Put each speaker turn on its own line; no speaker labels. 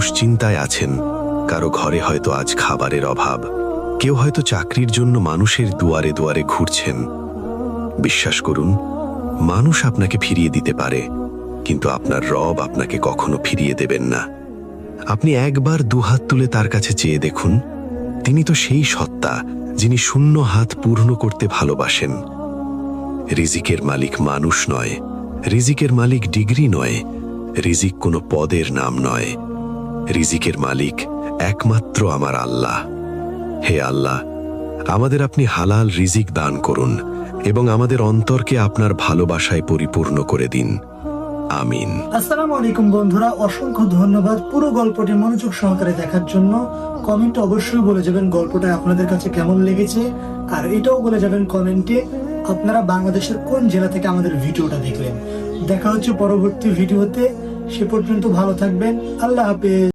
দুশ্চিন্তায় আছেন, কারো ঘরে হয়তো আজ খাবারের অভাব, কেউ হয়তো চাকরির জন্য মানুষের দুয়ারে দুয়ারে ঘুরছেন। বিশ্বাস করুন, মানুষ আপনাকে ফিরিয়ে দিতে পারে, কিন্তু আপনার রব আপনাকে কখনো ফিরিয়ে দেবেন না। আপনি একবার দুহাত তুলে তার কাছে চেয়ে দেখুন। তিনি তো সেই সত্তা যিনি শূন্য হাত পূর্ণ করতে ভালোবাসেন। রিজিকের মালিক মানুষ নয়, রিজিকের মালিক ডিগ্রি নয়, রিজিক কোনো পদের নাম নয়। রিজিকের মালিক একমাত্র আমার আল্লাহ। হে আল্লাহ, আমাদের আপনি হালাল রিজিক দান করুন এবং আমাদের অন্তরকে আপনার ভালোবাসায় পরিপূর্ণ করে দিন। আমিন।
আসসালামু আলাইকুম বন্ধুরা, অসংখ্য ধন্যবাদ পুরো গল্পটি মনোযোগ সহকারে দেখার জন্য। কমেন্টে অবশ্যই বলে যাবেন গল্পটা আপনাদের কাছে কেমন লেগেছে, আর এটাও বলে যাবেন কমেন্টে আপনারা বাংলাদেশের কোন জেলা থেকে আমাদের ভিডিওটা দেখলেন। দেখা হচ্ছে পরবর্তী ভিডিওতে, সে পর্যন্ত ভালো থাকবেন। আল্লাহ হাফেজ।